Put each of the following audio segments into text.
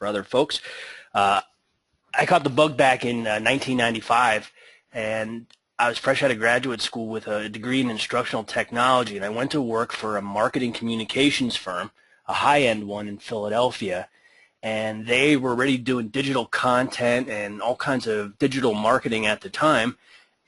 for other folks. I caught the bug back in 1995, and I was fresh out of graduate school with a degree in instructional technology, and I went to work for a marketing communications firm, a high-end one in Philadelphia, and they were already doing digital content and all kinds of digital marketing at the time,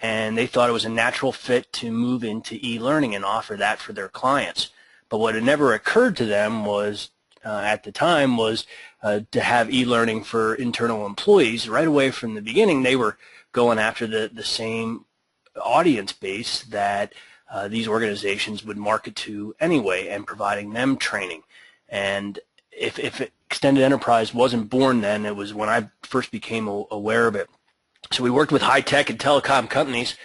and they thought it was a natural fit to move into e-learning and offer that for their clients. But what had never occurred to them was, at the time, was to have e-learning for internal employees. Right away from the beginning, they were going after the same audience base that these organizations would market to anyway, and providing them training. And if Extended Enterprise wasn't born then, it was when I first became aware of it. So we worked with high-tech and telecom companies,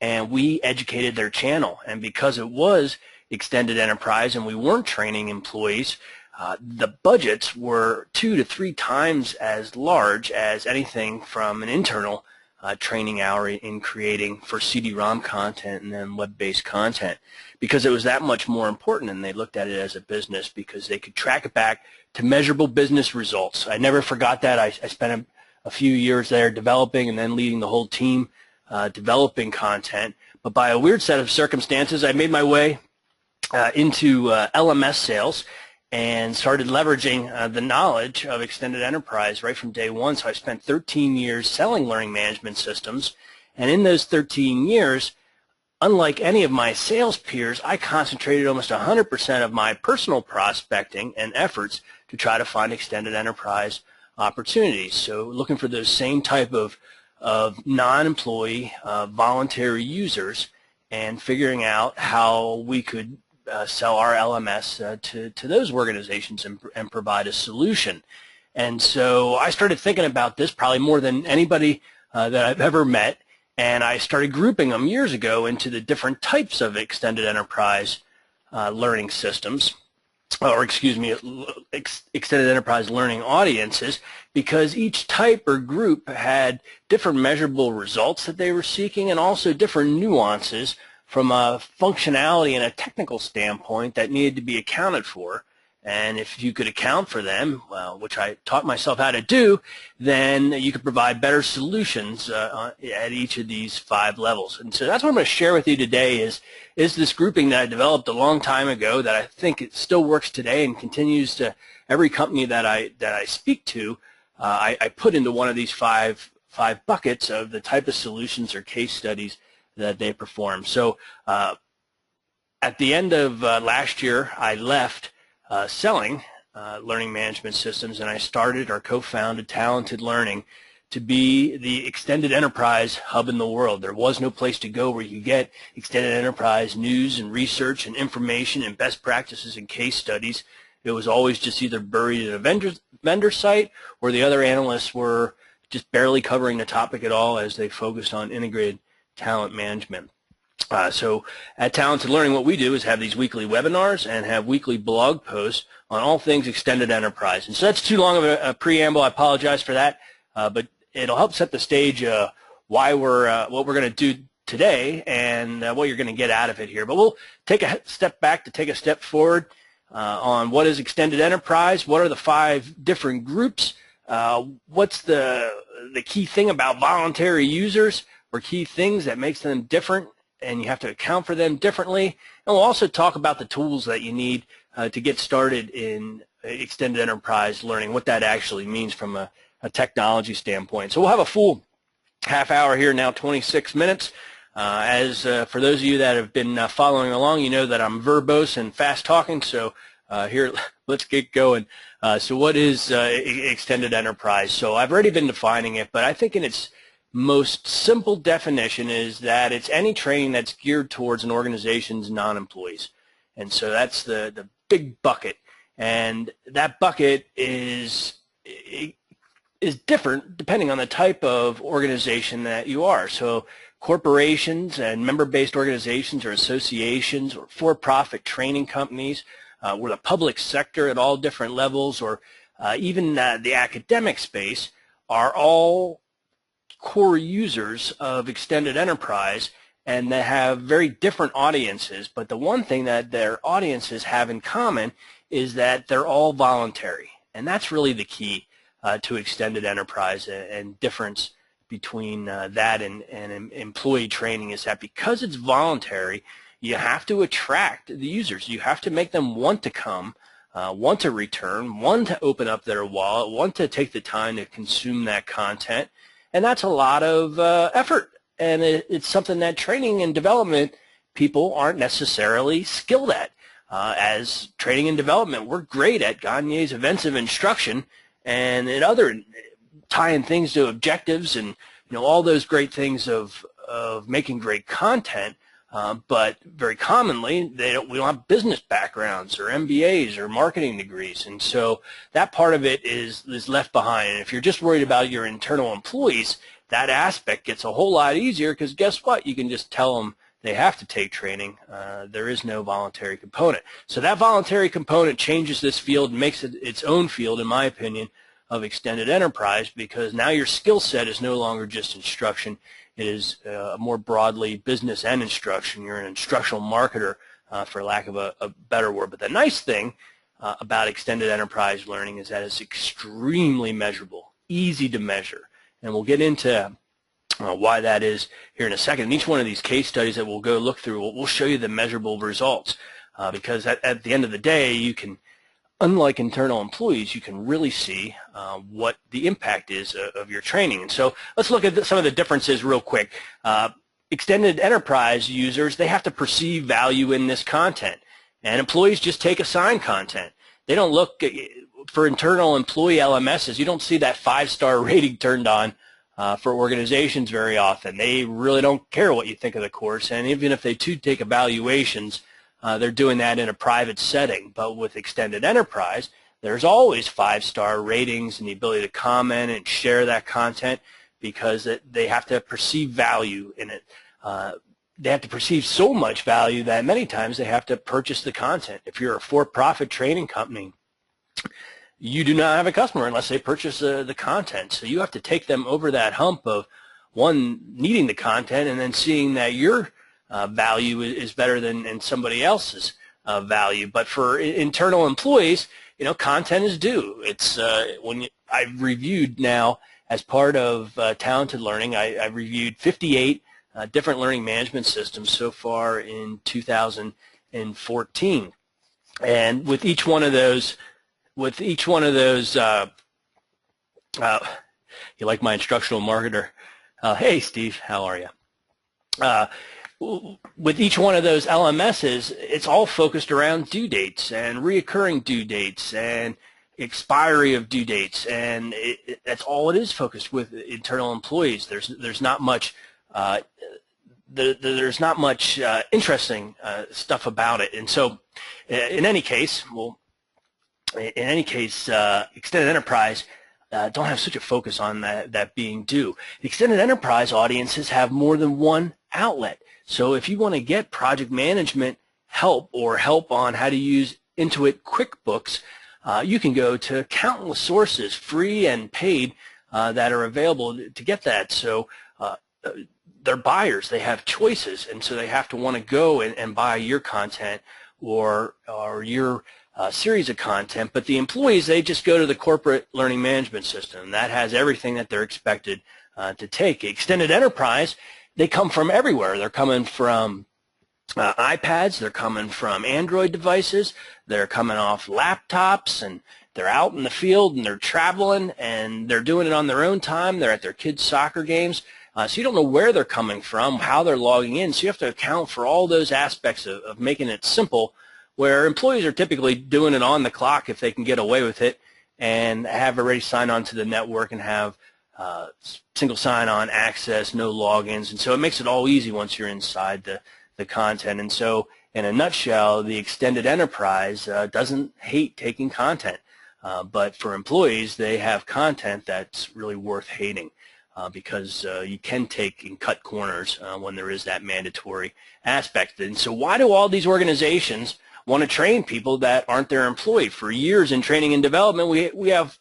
and we educated their channel. And because it was Extended Enterprise and we weren't training employees, the budgets were 2 to 3 times as large as anything from an internal training hour in creating for CD-ROM content and then web-based content, because it was that much more important, and they looked at it as a business because they could track it back to measurable business results. I never forgot that. I spent a few years there developing and then leading the whole team developing content. But by a weird set of circumstances, I made my way into LMS sales and started leveraging the knowledge of Extended Enterprise right from day one. So I spent 13 years selling learning management systems, and in those 13 years, unlike any of my sales peers, I concentrated almost 100% of my personal prospecting and efforts to try to find Extended Enterprise opportunities. So looking for those same type of non-employee voluntary users and figuring out how we could sell our LMS to those organizations and provide a solution. And so I started thinking about this probably more than anybody that I've ever met, and I started grouping them years ago into the different types of Extended Enterprise learning systems, or excuse me, Extended Enterprise learning audiences, because each type or group had different measurable results that they were seeking and also different nuances from a functionality and a technical standpoint that needed to be accounted for. And if you could account for them, well, which I taught myself how to do, then you could provide better solutions at each of these 5 levels. And so that's what I'm going to share with you today is this grouping that I developed a long time ago that I think it still works today and continues to every company that I speak to, I put into one of these five buckets of the type of solutions or case studies that they perform. So at the end of last year, I left selling learning management systems, and I started or co-founded Talented Learning to be the Extended Enterprise hub in the world. There was no place to go where you get Extended Enterprise news and research and information and best practices and case studies. It was always just either buried in a vendor site, or the other analysts were just barely covering the topic at all as they focused on integrated talent management. So at Talented Learning, what we do is have these weekly webinars and have weekly blog posts on all things Extended Enterprise. And so that's too long of a preamble. I apologize for that, but it'll help set the stage why what we're going to do today and what you're going to get out of it here. But we'll take a step back to take a step forward on what is Extended Enterprise, what are the 5 different groups, what's the key thing about voluntary users, or key things that makes them different and you have to account for them differently. And we'll also talk about the tools that you need to get started in Extended Enterprise learning, what that actually means from a technology standpoint. So we'll have a full half hour here now, 26 minutes. For those of you that have been following along, you know that I'm verbose and fast talking, so here, let's get going. So what is Extended Enterprise? So I've already been defining it, but I think in its most simple definition is that it's any training that's geared towards an organization's non-employees. And so that's the big bucket. And that bucket is different depending on the type of organization that you are. So corporations and member-based organizations or associations or for-profit training companies, or the public sector at all different levels, or even the academic space are all core users of Extended Enterprise, and they have very different audiences. But the one thing that their audiences have in common is that they're all voluntary, and that's really the key. to extended enterprise, and difference between that and employee training is that because it's voluntary, you have to attract the users. You have to make them want to come, want to return, want to open up their wallet, want to take the time to consume that content, and that's a lot of effort. And it's something that training and development people aren't necessarily skilled at. As training and development, we're great at Gagne's events of instruction and in other tying things to objectives and all those great things of making great content. But very commonly, we don't have business backgrounds or MBAs or marketing degrees, and so that part of it is left behind. And if you're just worried about your internal employees, that aspect gets a whole lot easier, because guess what? You can just tell them they have to take training. There is no voluntary component. So that voluntary component changes this field and makes it its own field, in my opinion, of extended enterprise, because now your skill set is no longer just instruction. It is more broadly business and instruction. You're an instructional marketer, for lack of a better word. But the nice thing about extended enterprise learning is that it's extremely measurable, easy to measure. And we'll get into why that is here in a second. And each one of these case studies that we'll go look through, we'll show you the measurable results, because at the end of the day, you can, unlike internal employees, you can really see what the impact is of your training. And so let's look at some of the differences real quick. Extended enterprise users, they have to perceive value in this content, and employees just take assigned content. They don't look for internal employee LMSs. You don't see that 5-star rating turned on for organizations very often. They really don't care what you think of the course, and even if they do take evaluations, they're doing that in a private setting. But with extended enterprise, there's always 5-star ratings and the ability to comment and share that content, because they have to perceive value in it. They have to perceive so much value that many times they have to purchase the content. If you're a for-profit training company, you do not have a customer unless they purchase the content. So you have to take them over that hump of, one, needing the content, and then seeing that your value is better than somebody else's value. But for internal employees, content is due. It's I've reviewed now, as part of Talented Learning, I've reviewed 58 different learning management systems so far in 2014, and with each one of those, you like my instructional marketer? Hey, Steve, how are you? With each one of those LMSs, it's all focused around due dates and reoccurring due dates and expiry of due dates, and that's all it is focused with internal employees. There's not much interesting stuff about it. And so, in any case, extended enterprise don't have such a focus on that being due. Extended enterprise audiences have more than one outlet. So if you want to get project management help or help on how to use Intuit QuickBooks, you can go to countless sources, free and paid, that are available to get that. So they're buyers. They have choices, and so they have to want to go and buy your content or your series of content. But the employees, they just go to the corporate learning management system. That has everything that they're expected to take. Extended enterprise, they come from everywhere. They're coming from iPads, they're coming from Android devices, they're coming off laptops, and they're out in the field and they're traveling and they're doing it on their own time. They're at their kids' soccer games. So you don't know where they're coming from, how they're logging in. So you have to account for all those aspects of making it simple, where employees are typically doing it on the clock if they can get away with it and have already signed on to the network and have single sign-on access, no logins. And so it makes it all easy once you're inside the content. And so in a nutshell, the extended enterprise doesn't hate taking content. But for employees, they have content that's really worth hating. Because you can take and cut corners when there is that mandatory aspect. And so why do all these organizations want to train people that aren't their employee? For years in training and development, we have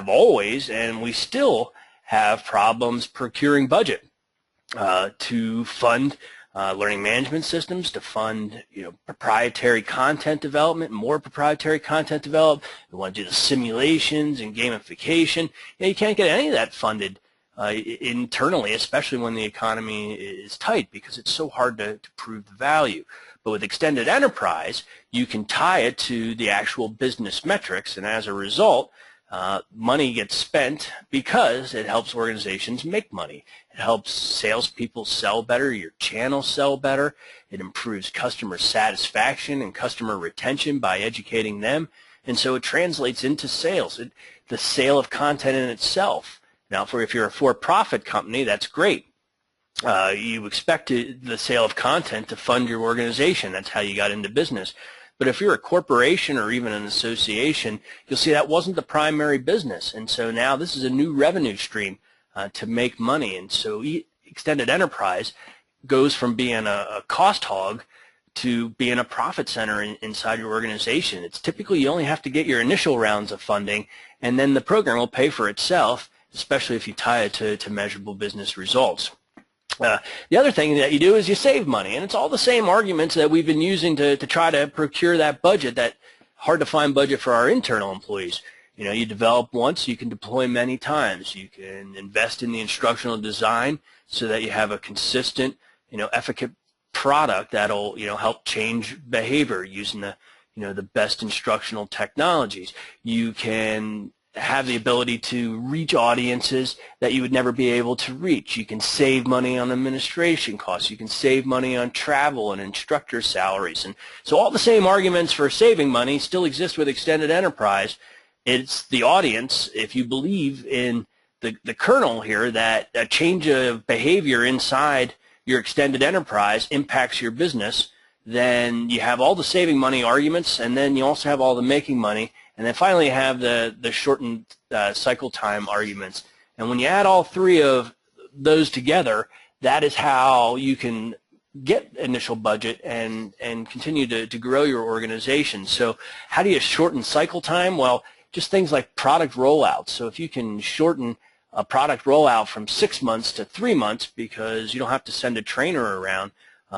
always, and we still have problems procuring budget to fund learning management systems to fund, proprietary content development, more proprietary content development. We want to do the simulations and gamification. You can't get any of that funded internally, especially when the economy is tight, because it's so hard to prove the value. But with extended enterprise, you can tie it to the actual business metrics, and as a result, money gets spent because it helps organizations make money. It helps salespeople sell better, your channels sell better. It improves customer satisfaction and customer retention by educating them. And so it translates into sales, the sale of content in itself. Now, if you're a for-profit company, that's great. You expect the sale of content to fund your organization. That's how you got into business. But if you're a corporation or even an association, you'll see that wasn't the primary business. And so now this is a new revenue stream to make money. And so extended enterprise goes from being a cost hog to being a profit center inside your organization. It's typically you only have to get your initial rounds of funding, and then the program will pay for itself, especially if you tie it to measurable business results. The other thing that you do is you save money, and it's all the same arguments that we've been using to try to procure that budget, that hard-to-find budget for our internal employees. You develop once, you can deploy many times. You can invest in the instructional design so that you have a consistent, efficacious product that'll, help change behavior using the best instructional technologies. You can have the ability to reach audiences that you would never be able to reach. You can save money on administration costs. You can save money on travel and instructor salaries. And so all the same arguments for saving money still exist with extended enterprise. It's the audience, if you believe in the kernel here, that a change of behavior inside your extended enterprise impacts your business, then you have all the saving money arguments, and then you also have all the making money. And then finally you have the shortened cycle time arguments. And when you add all three of those together, that is how you can get initial budget and continue to grow your organization. So how do you shorten cycle time? Well, just things like product rollouts. So if you can shorten a product rollout from 6 months to 3 months because you don't have to send a trainer around,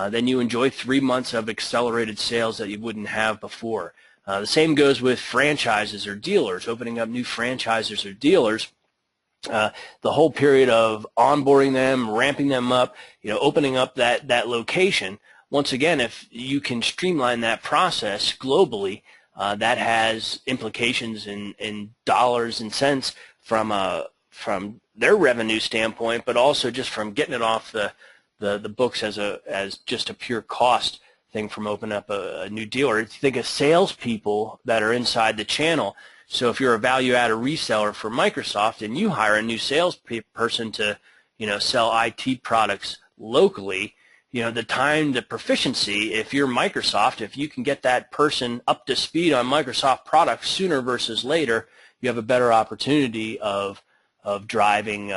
then you enjoy 3 months of accelerated sales that you wouldn't have before. The same goes with franchises or dealers, opening up new franchises or dealers. The whole period of onboarding them, ramping them up, opening up that location. Once again, if you can streamline that process globally, that has implications in dollars and cents from their revenue standpoint, but also just from getting it off the books as just a pure cost thing from opening up a new dealer. If you think of salespeople that are inside the channel, so if you're a value-added reseller for Microsoft and you hire a new salesperson to, sell IT products locally, the time to proficiency, if you're Microsoft, if you can get that person up to speed on Microsoft products sooner versus later, you have a better opportunity of driving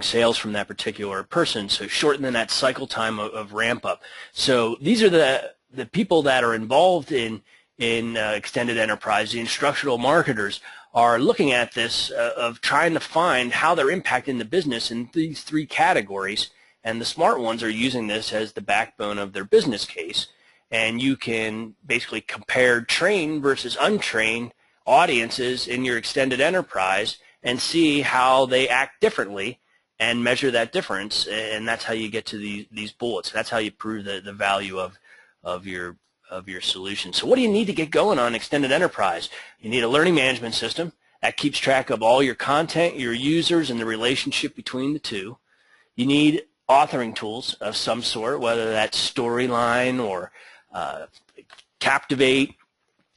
sales from that particular person, so shortening that cycle time of ramp up. So these are the people that are involved in extended enterprise. The instructional marketers are looking at this of trying to find how they're impacting the business in these three categories, and the smart ones are using this as the backbone of their business case. And you can basically compare trained versus untrained audiences in your extended enterprise and see how they act differently and measure that difference, and that's how you get to these bullets. That's how you prove the value of your solution. So what do you need to get going on extended enterprise? You need a learning management system that keeps track of all your content, your users, and the relationship between the two. You need authoring tools of some sort, whether that's Storyline or Captivate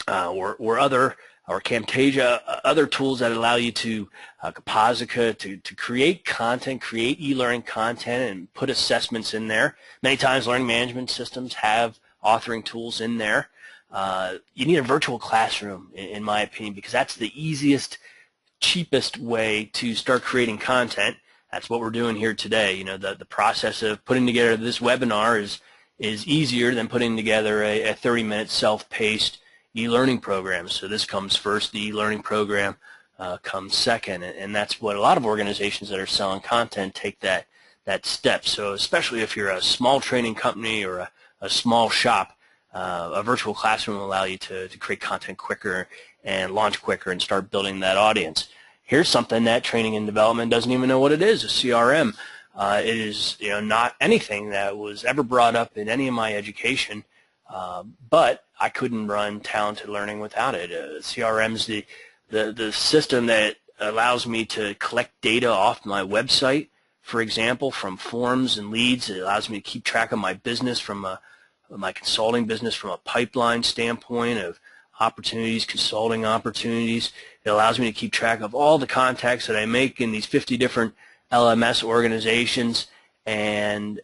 or other, or Camtasia, other tools that allow you to, Composica, to create content, create e-learning content and put assessments in there. Many times learning management systems have authoring tools in there. You need a virtual classroom, in my opinion, because that's the easiest, cheapest way to start creating content. That's what we're doing here today. The process of putting together this webinar is easier than putting together a 30-minute self-paced e-learning program. So this comes first, the e-learning program comes second, and that's what a lot of organizations that are selling content take that step. So especially if you're a small training company or a small shop, a virtual classroom will allow you to create content quicker and launch quicker and start building that audience. Here's something that training and development doesn't even know what it is, a CRM. It is not anything that was ever brought up in any of my education, but I couldn't run Talented Learning without it. CRM is the system that allows me to collect data off my website, for example, from forms and leads. It allows me to keep track of my business from my consulting business from a pipeline standpoint of opportunities, consulting opportunities. It allows me to keep track of all the contacts that I make in these 50 different LMS organizations and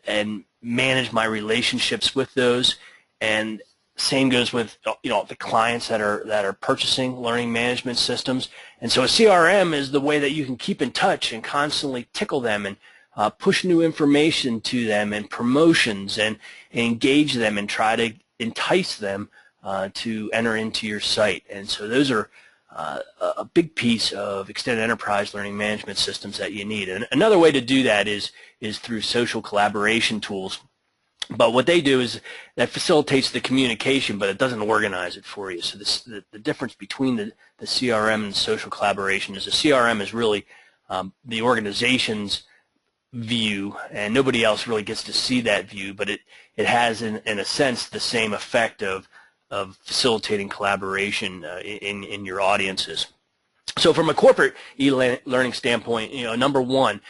manage my relationships with those. And same goes with the clients that are purchasing learning management systems. And so a CRM is the way that you can keep in touch and constantly tickle them and push new information to them and promotions and engage them and try to entice them to enter into your site. And so those are a big piece of extended enterprise learning management systems that you need. And another way to do that is through social collaboration tools. But what they do is that facilitates the communication, but it doesn't organize it for you. So the difference between the CRM and social collaboration is the CRM is really the organization's view, and nobody else really gets to see that view, but it has, in a sense, the same effect of facilitating collaboration in your audiences. So from a corporate e-learning standpoint, number one,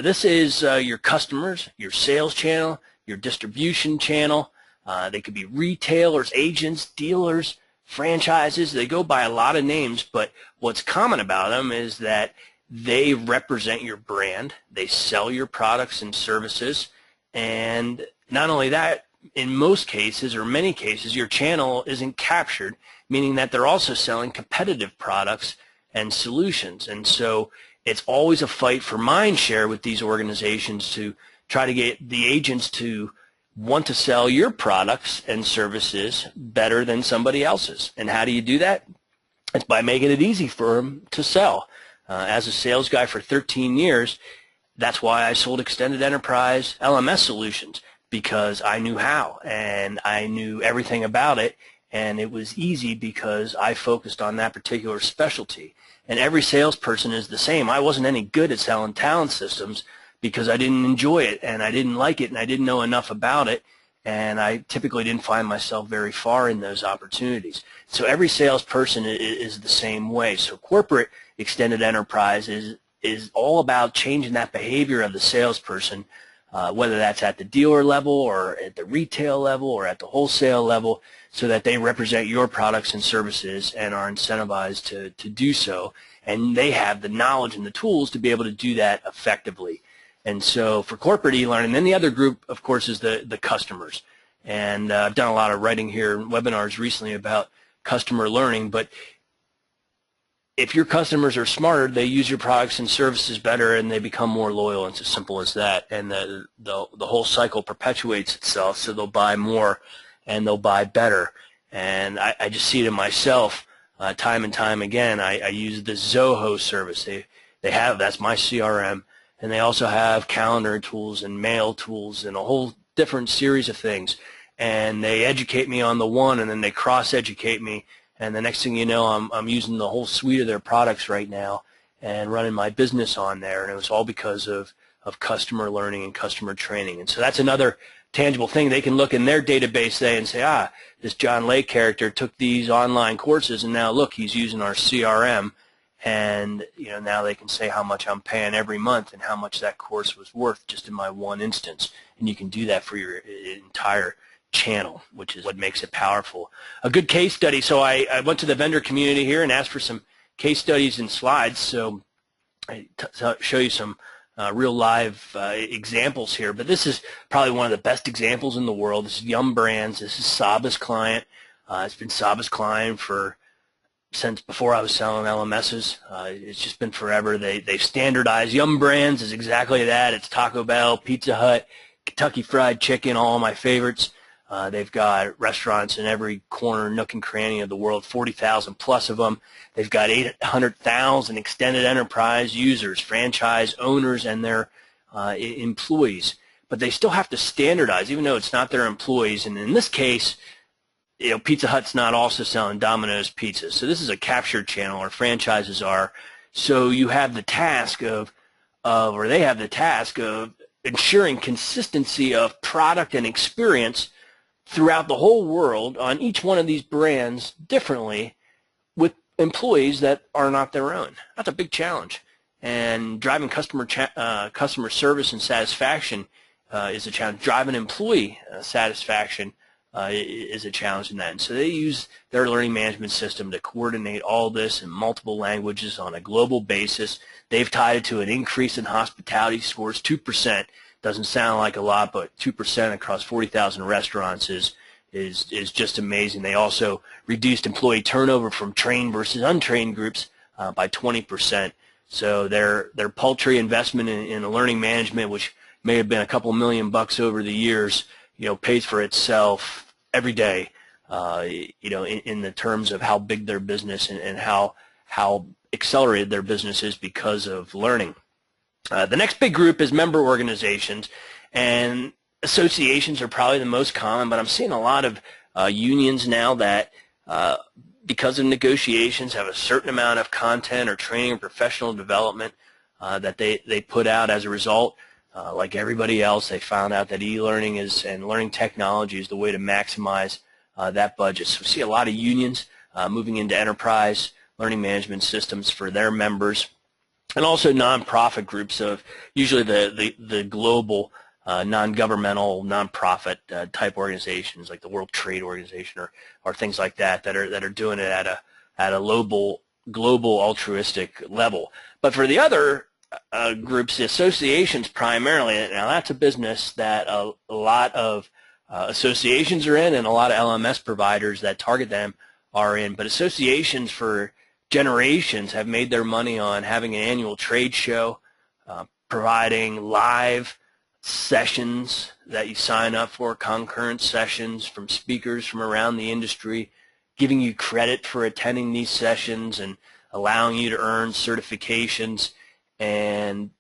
this is your customers, your sales channel, your distribution channel. They could be retailers, agents, dealers, franchises. They go by a lot of names, but what's common about them is that they represent your brand, they sell your products and services, and not only that, in most cases or many cases, your channel isn't captured, meaning that they're also selling competitive products and solutions. And so it's always a fight for mind share with these organizations to try to get the agents to want to sell your products and services better than somebody else's. And how do you do that? It's by making it easy for them to sell. As a sales guy for 13 years, that's why I sold extended enterprise LMS solutions, because I knew how and I knew everything about it, and it was easy because I focused on that particular specialty. And every salesperson is the same. I wasn't any good at selling talent systems because I didn't enjoy it and I didn't like it and I didn't know enough about it, and I typically didn't find myself very far in those opportunities. So every salesperson is the same way. So corporate extended enterprise is all about changing that behavior of the salesperson, whether that's at the dealer level or at the retail level or at the wholesale level, so that they represent your products and services and are incentivized to do so, and they have the knowledge and the tools to be able to do that effectively. And so for corporate e-learning, then the other group, of course, is the customers. And I've done a lot of writing here, webinars recently about customer learning, but if your customers are smarter, they use your products and services better and they become more loyal. It's as simple as that. And the whole cycle perpetuates itself, so they'll buy more and they'll buy better. And I just see it in myself time and time again. I use the Zoho service. They have, that's my CRM, and they also have calendar tools and mail tools and a whole different series of things. And they educate me on the one, and then they cross-educate me. And the next thing you know, I'm using the whole suite of their products right now and running my business on there. And it was all because of customer learning and customer training. And so that's another tangible thing. They can look in their database today and say, this John Lay character took these online courses, and now look, he's using our CRM. And now they can say how much I'm paying every month and how much that course was worth just in my one instance. And you can do that for your entire channel, which is what makes it powerful. A good case study. So I went to the vendor community here and asked for some case studies and slides. So I show you some real live examples here. But this is probably one of the best examples in the world. This is Yum Brands. This is Saba's client. It's been Saba's client since before I was selling LMSs. It's just been forever. They've standardized. Yum Brands is exactly that. It's Taco Bell, Pizza Hut, Kentucky Fried Chicken, all my favorites. They've got restaurants in every corner, nook and cranny of the world, 40,000 plus of them. They've got 800,000 extended enterprise users, franchise owners, and their employees, but they still have to standardize, even though it's not their employees. And in this case, Pizza Hut's not also selling Domino's pizzas. So this is a captured channel, or franchises are. So you have the task or they have the task of ensuring consistency of product and experience throughout the whole world on each one of these brands differently with employees that are not their own. That's a big challenge. And driving customer service and satisfaction is a challenge. Driving employee satisfaction is a challenge in that. And so they use their learning management system to coordinate all this in multiple languages on a global basis. They've tied it to an increase in hospitality scores, 2%. Doesn't sound like a lot, but 2% across 40,000 restaurants is just amazing. They also reduced employee turnover from trained versus untrained groups by 20%. So their paltry investment in learning management, which may have been a couple $1 million over the years, pays for itself every day, in the terms of how big their business and how accelerated their business is because of learning. The next big group is member organizations, and associations are probably the most common, but I'm seeing a lot of unions now that, because of negotiations, have a certain amount of content or training or professional development that they put out as a result. Like everybody else, they found out that e-learning and learning technology is the way to maximize that budget. So we see a lot of unions moving into enterprise learning management systems for their members, and also nonprofit groups of usually the global non-governmental nonprofit type organizations like the World Trade Organization or things like that are doing it at a global altruistic level. But for the other groups, the associations primarily, now that's a business that a lot of associations are in, and a lot of LMS providers that target them are in. But associations for generations have made their money on having an annual trade show, providing live sessions that you sign up for, concurrent sessions from speakers from around the industry, giving you credit for attending these sessions and allowing you to earn certifications, and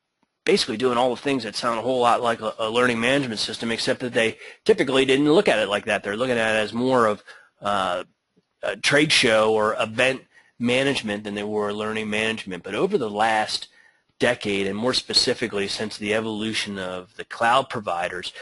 basically doing all the things that sound a whole lot like a learning management system, except that they typically didn't look at it like that. They're looking at it as more of a trade show or event management than they were learning management. But over the last decade, and more specifically since the evolution of the cloud providers,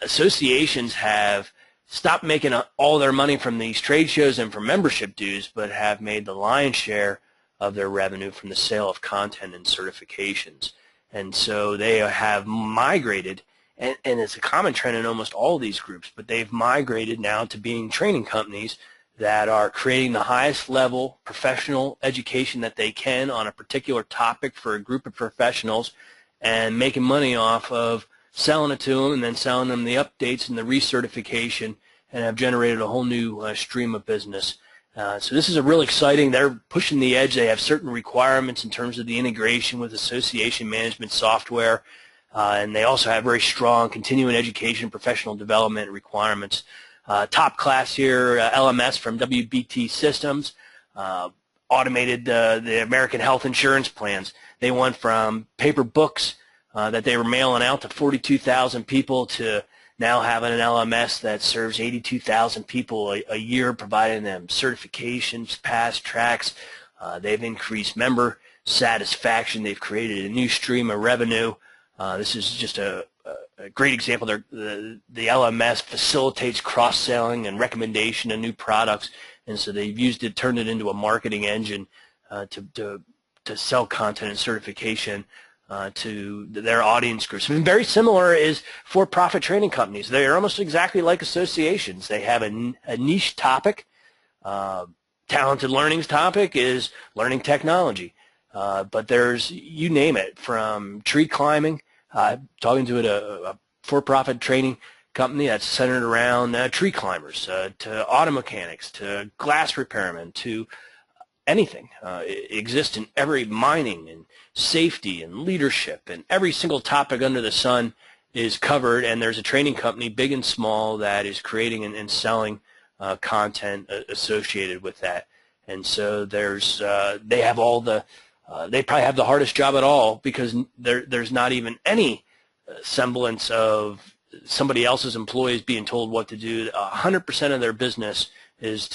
associations have stopped making all their money from these trade shows and from membership dues, but have made the lion's share of their revenue from the sale of content and certifications. And so they have migrated, and it's a common trend in almost all of these groups, but they've migrated now to being training companies that are creating the highest level professional education that they can on a particular topic for a group of professionals, and making money off of selling it to them and then selling them the updates and the recertification, and have generated a whole new stream of business. So this is a real exciting. They're pushing the edge. They have certain requirements in terms of the integration with association management software, and they also have very strong continuing education, professional development requirements. Top class here, LMS from WBT Systems, automated the American health insurance plans. They went from paper books that they were mailing out to 42,000 people to now having an LMS that serves 82,000 people a year, providing them certifications, pass tracks. They've increased member satisfaction. They've created a new stream of revenue. This is just a great example. The LMS facilitates cross-selling and recommendation of new products, and so they've used it, turned it into a marketing engine to sell content and certification to their audience groups. And very similar is for-profit training companies. They are almost exactly like associations. They have a niche topic. Talented Learning's topic is learning technology, but there's, you name it, from tree climbing. Talking to a for-profit training company that's centered around tree climbers, to auto mechanics, to glass repairmen, to anything. It exists in every mining and safety and leadership, and every single topic under the sun is covered, and there's a training company, big and small, that is creating and selling content associated with that. And so there's they have all the they probably have the hardest job at all, because there's not even any semblance of somebody else's employees being told what to do. 100% of their business is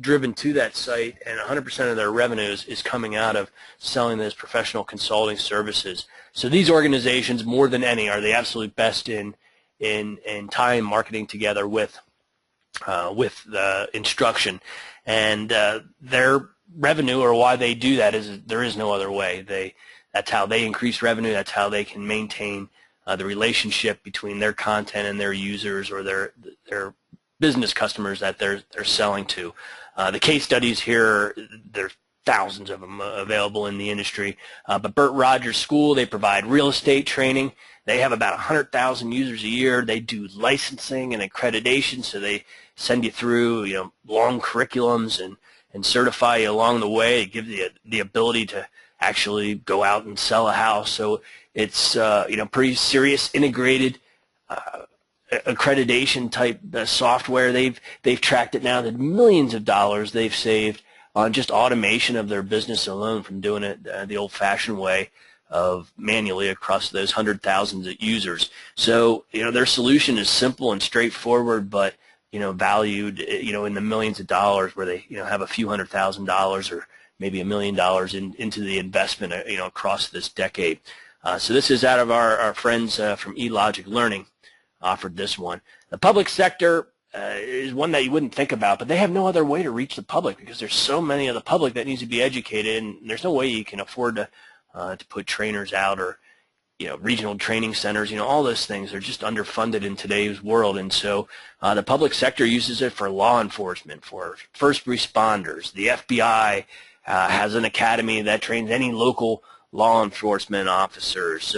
driven to that site, and 100% of their revenues is coming out of selling those professional consulting services. So these organizations, more than any, are the absolute best in tying marketing together with the instruction, and their revenue, or why they do that, is there is no other way. That's how they increase revenue. That's how they can maintain the relationship between their content and their users, or their business customers that they're selling to. The case studies here, there's thousands of them available in the industry. But Burt Rogers School, they provide real estate training. They have about 100,000 users a year. They do licensing and accreditation, so they send you through long curriculums and certify you along the way. It gives you the ability to actually go out and sell a house. So it's pretty serious integrated accreditation type software. They've tracked it now to millions of dollars they've saved on just automation of their business alone, from doing it the old-fashioned way of manually across those 100,000 users. So their solution is simple and straightforward, but valued in the millions of dollars, where they have a few $100,000 or maybe $1 million into the investment across this decade. So this is out of our friends from eLearning offered this one. The public sector is one that you wouldn't think about, but they have no other way to reach the public, because there's so many of the public that needs to be educated, and there's no way you can afford to put trainers out, or regional training centers. All those things are just underfunded in today's world, and so the public sector uses it for law enforcement, for first responders. The FBI has an academy that trains any local law enforcement officers.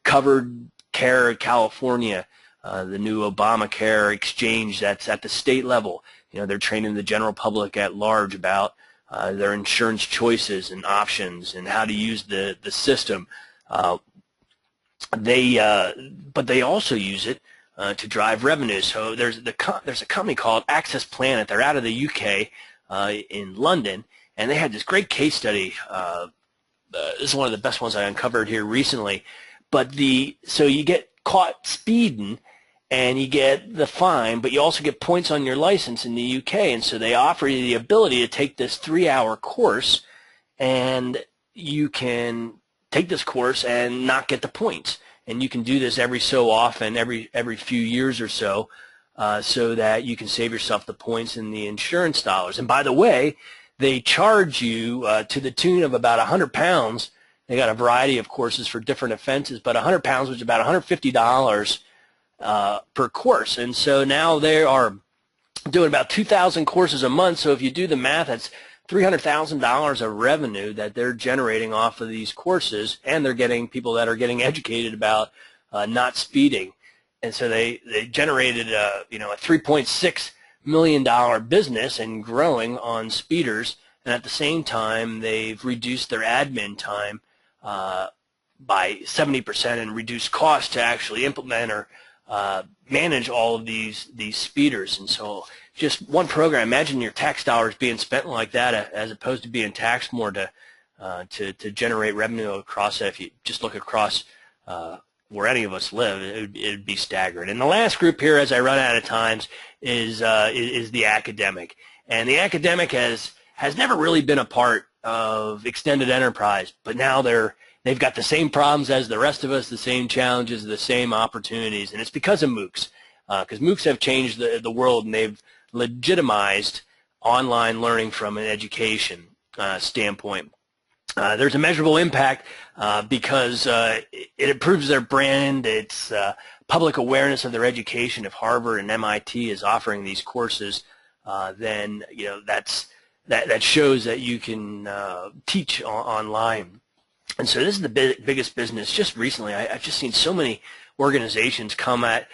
Covered Care California, the new Obamacare exchange that's at the state level, they're training the general public at large about their insurance choices and options and how to use the system. But they also use it to drive revenue. So there's a company called Access Planet. They're out of the UK in London, and they had this great case study. This is one of the best ones I uncovered here recently. But so you get caught speeding, and you get the fine, but you also get points on your license in the UK, and so they offer you the ability to take this 3-hour course, and you can take this course and not get the points, and you can do this every so often, every few years or so, so that you can save yourself the points and the insurance dollars. And by the way, they charge you to the tune of about £100. They got a variety of courses for different offenses, but £100, which is about $150 per course. And so now they are doing about 2,000 courses a month. So if you do the math, that's $300,000 of revenue that they're generating off of these courses, and they're getting people that are getting educated about not speeding. And so they generated a $3.6 million business and growing on speeders, and at the same time they've reduced their admin time by 70% and reduced costs to actually implement or manage all of these speeders. And so just one program, imagine your tax dollars being spent like that, as opposed to being taxed more to generate revenue across that. If you just look across where any of us live, it'd be staggering. And the last group here, as I run out of times, is the academic. And the academic has never really been a part of extended enterprise, but now they've got the same problems as the rest of us, the same challenges, the same opportunities, and it's because of MOOCs. Because MOOCs have changed the world, and they've legitimized online learning from an education standpoint. There's a measurable impact because it improves their brand. It's public awareness of their education. If Harvard and MIT is offering these courses, then that shows that you can teach online. And so this is the biggest business. Just recently, I've just seen so many organizations come at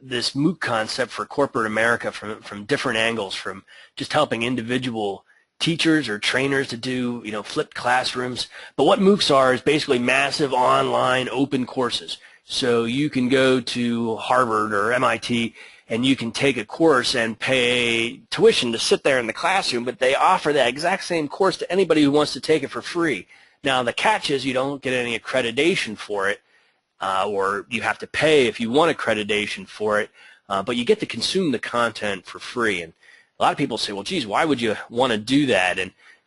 this MOOC concept for corporate America from different angles, from just helping individual teachers or trainers to do flipped classrooms. But what MOOCs are is basically massive online open courses. So you can go to Harvard or MIT and you can take a course and pay tuition to sit there in the classroom, but they offer that exact same course to anybody who wants to take it for free. Now the catch is you don't get any accreditation for it, or you have to pay if you want accreditation for it, but you get to consume the content for free. And a lot of people say, well, geez, why would you want to do that?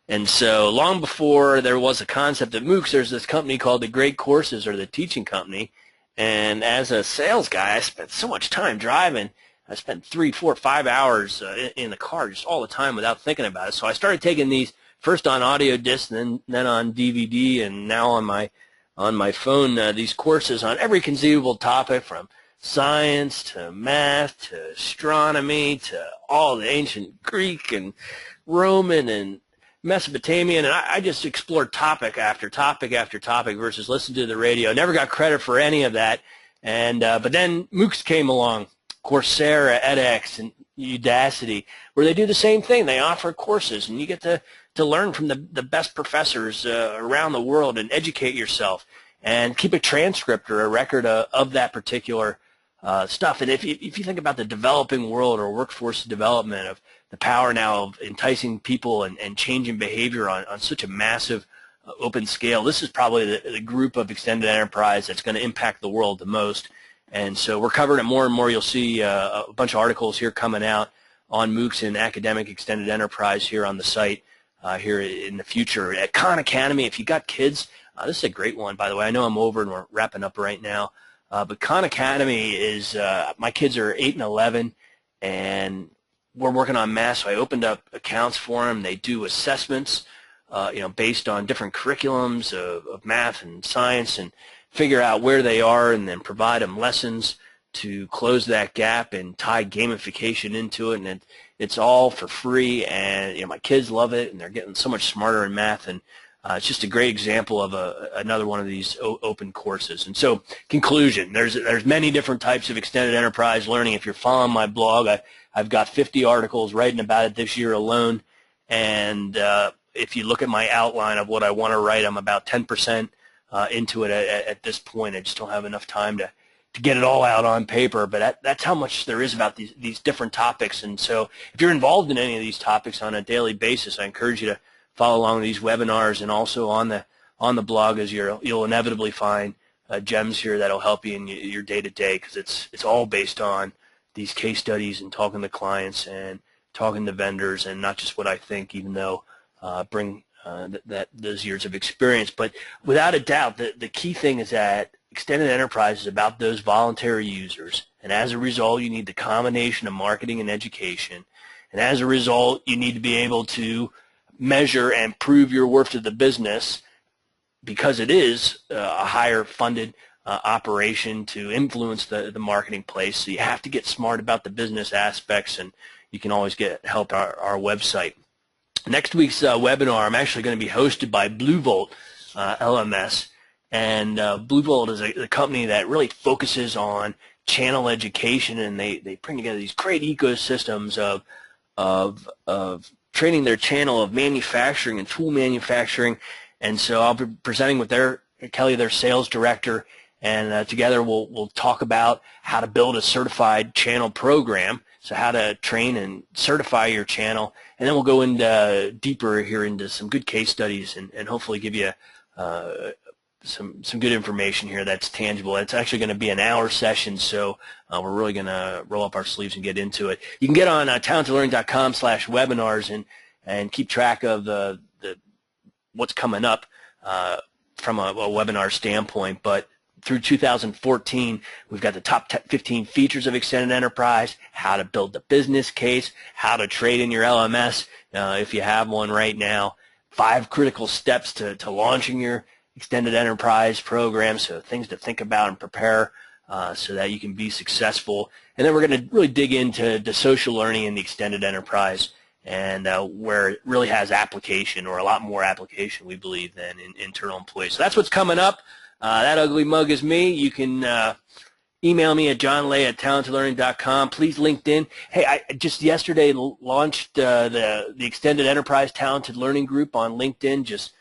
And so long before there was a concept of MOOCs, there's this company called the Great Courses, or the teaching company. And as a sales guy, I spent so much time driving. I spent 3, 4, 5 hours in the car just all the time without thinking about it. So I started taking these first on audio disc, and then on DVD, and now on my phone, these courses on every conceivable topic, from science to math to astronomy to all the ancient Greek and Roman and Mesopotamian, and I just explored topic after topic after topic versus listen to the radio. Never got credit for any of that, and but then MOOCs came along, Coursera, edX, and Udacity, where they do the same thing. They offer courses, and you get to learn from the best professors around the world and educate yourself and keep a transcript or a record of that particular stuff. And if you think about the developing world or workforce development, of the power now of enticing people and changing behavior on such a massive open scale, this is probably the group of extended enterprise that's going to impact the world the most. And so we're covering it more and more. You'll see a bunch of articles here coming out on MOOCs and academic extended enterprise here on the site here in the future. At Khan Academy, if you got kids, this is a great one, by the way. I know I'm over and we're wrapping up right now. But Khan Academy is, my kids are 8 and 11, and we're working on math, so I opened up accounts for them. They do assessments, based on different curriculums of math and science, and figure out where they are, and then provide them lessons to close that gap and tie gamification into it. And it's all for free, and my kids love it, and they're getting so much smarter in math. And it's just a great example of another one of these open courses. And so, conclusion, there's many different types of extended enterprise learning. If you're following my blog, I've got 50 articles writing about it this year alone. And if you look at my outline of what I want to write, I'm about 10% into it at this point. I just don't have enough time to get it all out on paper, but that's how much there is about these different topics. And so if you're involved in any of these topics on a daily basis, I encourage you to follow along with these webinars, and also on the blog, as you'll inevitably find gems here that'll help you in your day-to-day, because it's all based on these case studies and talking to clients and talking to vendors, and not just what I think, even though bring those years of experience. But without a doubt, the key thing is that extended enterprise is about those voluntary users, and as a result, you need the combination of marketing and education, and as a result, you need to be able to measure and prove your worth to the business, because it is a higher funded operation to influence the marketing place. So you have to get smart about the business aspects, and you can always get help at our website. Next week's webinar, I'm actually going to be hosted by BlueVolt LMS, and BlueVolt is a company that really focuses on channel education, and they bring together these great ecosystems of training their channel of manufacturing and tool manufacturing. And so I'll be presenting with Kelly, their sales director, and together we'll talk about how to build a certified channel program, so how to train and certify your channel, and then we'll go into deeper here into some good case studies, and hopefully give you some good information here that's tangible. It's actually going to be an hour session, so we're really going to roll up our sleeves and get into it. You can get on talentedlearning.com/webinars and keep track of what's coming up from a webinar standpoint. But through 2014, we've got the top 15 features of extended enterprise, how to build the business case, how to trade in your LMS if you have one right now, 5 critical steps to launching your extended enterprise program, so things to think about and prepare so that you can be successful. And then we're going to really dig into the social learning in the extended enterprise, and where it really has application, or a lot more application, we believe, than in internal employees. So that's what's coming up. That ugly mug is me. You can email me at johnlay@talentedlearning.com. Please, LinkedIn. Hey, I just yesterday launched the Extended Enterprise Talented Learning Group on LinkedIn. Just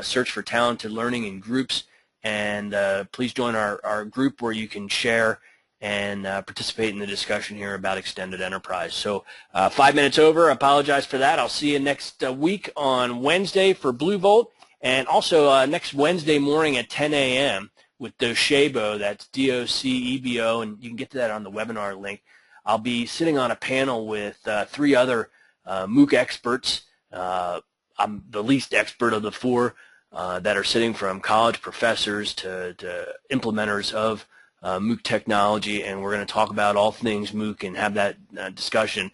search for Talented Learning in groups, and please join our group, where you can share and participate in the discussion here about extended enterprise. So 5 minutes over. I apologize for that. I'll see you next week on Wednesday for BlueVolt, and also next Wednesday morning at 10 a.m. with Docebo. That's D-O-C-E-B-O, and you can get to that on the webinar link. I'll be sitting on a panel with 3 other MOOC experts. I'm the least expert of the 4 that are sitting, from college professors to implementers of MOOC technology, and we're going to talk about all things MOOC and have that discussion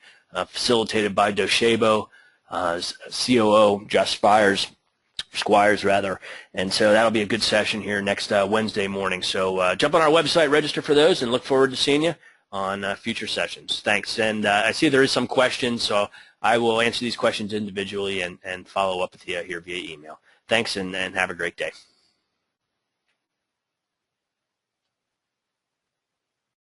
facilitated by Docebo, COO Josh Squires rather, and so that'll be a good session here next Wednesday morning. So jump on our website, register for those, and look forward to seeing you on future sessions. Thanks. And I see there is some questions, so I will answer these questions individually and follow up with you here via email. Thanks, and have a great day.